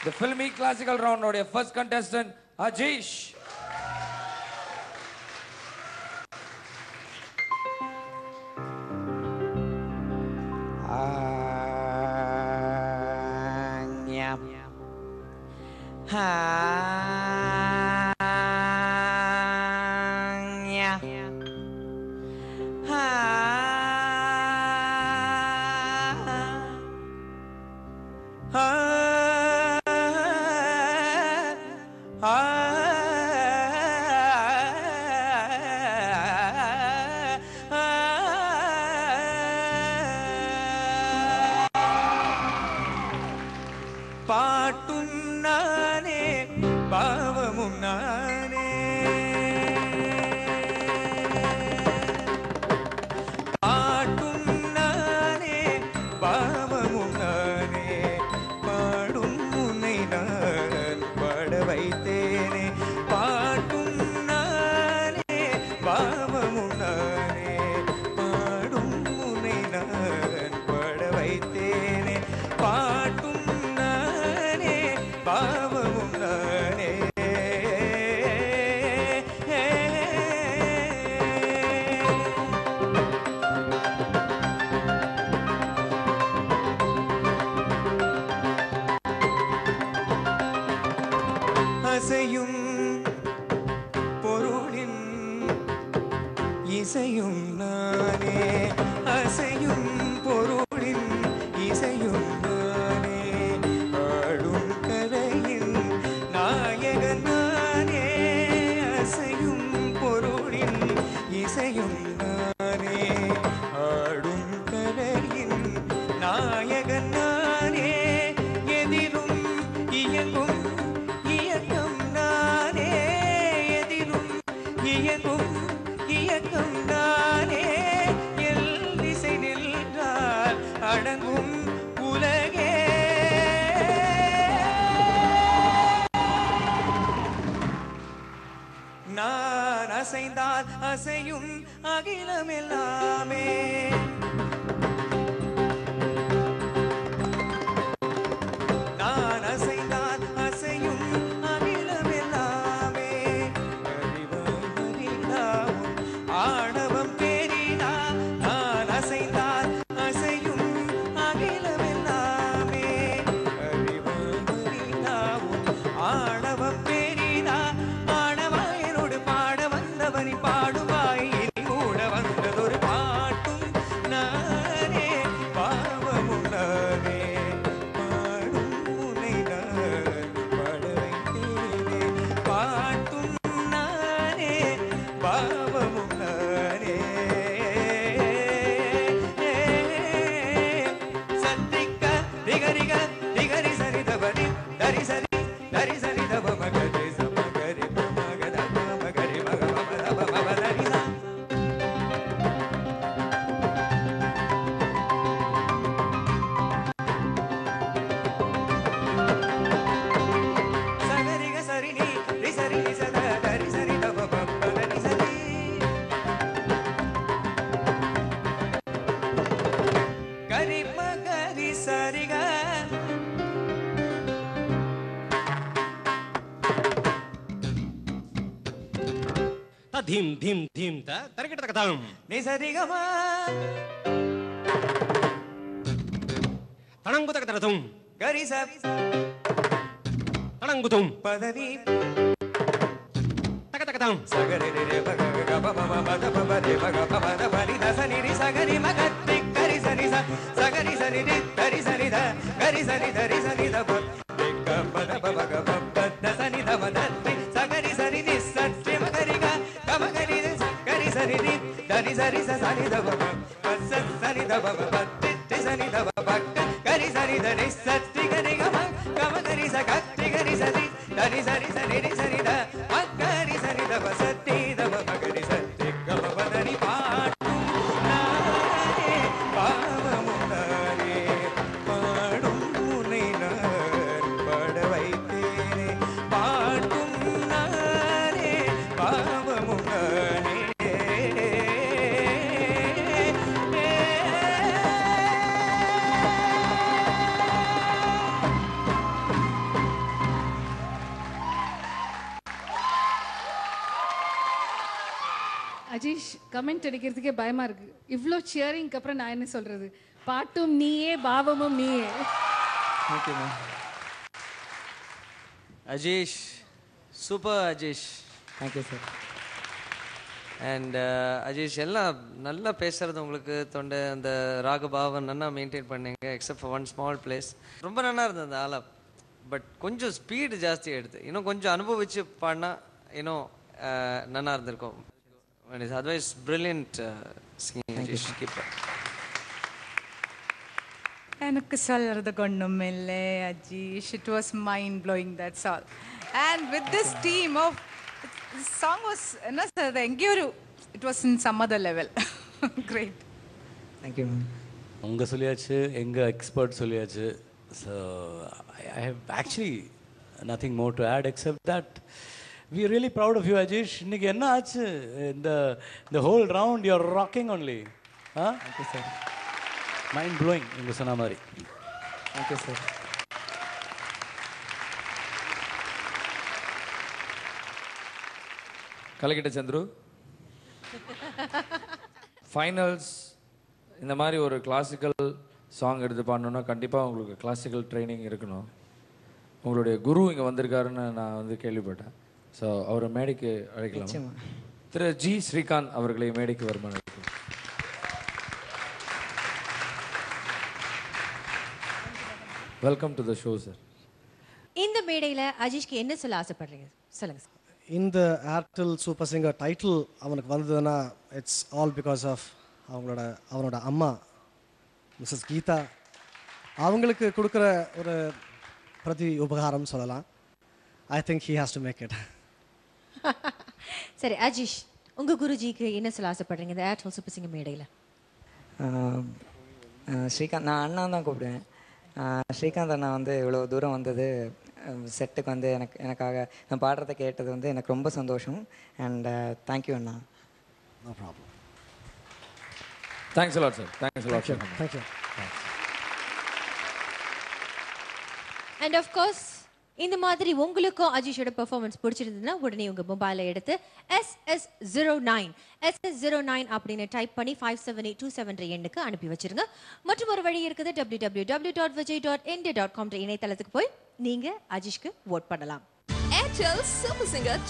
The filmy classical round oடைய first contestant Ajish. धीम धीम धीम ता तरकिट तकताम निसरिगमा तणंगु तकतरतुम गरिसा तणंगुतुम पदवी तकतकताम सगरे रे भग ग ब ब ब द ब ब रे भग ब ब द बलि द सनि रि सगरि मगति गरि सनि स सगरि सनि रि गरि सनि द गरि सनि द रि सनि द ब ग ब द ब ग ब ब द सनि द म द सगरि सनि नि सट्रि मगरि ग ग मगरि गरि सनि रि दनि सरि स सनि द ब ब स सनि द ब ब ति सनि द ब ब गरि सनि द नि सट्रि गरि ग म गरि स गट्रि गरि सनि दनि सरि सनि रि सनि द मगरि सनि द ब सति द ब मगरि सति ग ब ब दनि पाटु नारे पावमुनारे पाडुम मुनै नार पडवैतेने पाटुम नारे पावमुनारे கமெண்ட் அடிக்கிறதுக்கே பயமா இருக்கு. இவ்ளோ சியரிங்க்கு அப்புறம் நான் என்ன சொல்றது? பாட்டும் நீயே, பாவமும் நீயே. Thank you ma'am. Ajeesh, super Ajeesh. Thank you sir. And Ajeesh எல்லாம் நல்லா பேசுறது உங்களுக்கு தொண்டை அந்த ராகபாவம் நல்லா மெயின்டைன் பண்ணீங்க except for one small place. ரொம்ப நல்லா இருந்தது அந்த ஆலாப். பட் கொஞ்சம் ஸ்பீடு ஜாஸ்தி எடுத்து இன்னும் கொஞ்சம் அனுபவிச்சு பாடினா இன்னும் நல்லா இருந்திருக்கும். Otherwise brilliant singing Ajeesh. Keep எனக்கு சொல்றதுக்கு ஒன்றும் இல்லை Ajeesh. It was mind blowing, that's all. And with this team of song was என்ன சார் எங்கேயோ ஒரு it was in some other level. Great. Thank you ma'am. உங்க சொல்லியாச்சு, எங்கள் எக்ஸ்பர்ட் சொல்லியாச்சு. So I have actually nothing more to add except that we are really proud of you Ajeesh. இன்னைக்கு என்ன ஆச்சு? இந்த whole round you R rocking only. Thank you sir. Mind blowing நீங்கள் சொன்ன மாதிரி. Thank you sir. கலக்கிட்ட சந்துரு. ஃபைனல்ஸ் இந்த மாதிரி ஒரு கிளாசிக்கல் சாங் எடுத்து பாடணுன்னா கண்டிப்பாக உங்களுக்கு கிளாசிக்கல் ட்ரைனிங் இருக்கணும். உங்களுடைய குரு இங்கே வந்திருக்காருன்னு நான் வந்து கேள்விப்பட்டேன். ஸோ அவரை மேடைக்கு அழைக்கலாம். திரு ஜி ஸ்ரீகாந்த் அவர்களை மேடைக்கு வருமானம் அழைக்கலாம். Welcome to the show sir. இந்த மேடையில் அஜீஷ்க்கு என்ன சொல்ல ஆசைப்படுறீங்க சொல்லுங்க சார். இந்த ஏர்டெல் சூப்பர் சிங்கர் டைட்டில் அவனுக்கு வந்ததுன்னா இட்ஸ் ஆல் பிகாஸ் ஆஃப் அவனோட அம்மா மிஸ்ஸஸ் கீதா. அவங்களுக்கு கொடுக்குற ஒரு பிரதி உபகாரம் சொல்லலாம். I think he has to make it. சரி அஜீஷ், உங்க குருஜிக்கு என்ன சொல்ல ஆசைப்படுறீங்க இந்த ஏர்டெல் சூப்பர் சிங்கர் மேடையில்? ஸ்ரீகாந்த், நான் அண்ணா தான் கூப்பிடுவேன். ஸ்ரீகாந்த் அண்ணா வந்து இவ்வளோ தூரம் வந்தது செட்டுக்கு வந்து எனக்காக நான் பாடுறதை கேட்டது வந்து எனக்கு ரொம்ப சந்தோஷம். அண்ட் தேங்க்யூ அண்ணா. No problem. Thanks a lot sir. Thanks a lot sir. Thank you. And of course இந்த மாதிரி உங்களுக்கும் அஜீஷோட பெர்ஃபார்மன்ஸ் பிடிச்சிருந்ததுன்னா உடனே உங்க மொபைலை எடுத்து SS09 அப்படின்னு டைப் பண்ணி 578273 எண்ணுக்கு அனுப்பி வச்சிருங்க. மற்றும் ஒரு வழி இருக்குது www.vijay.india.com இணையதளத்துக்கு போய் நீங்க அஜீஷ்க்கு ஓட் பண்ணலாம். Airtel super singer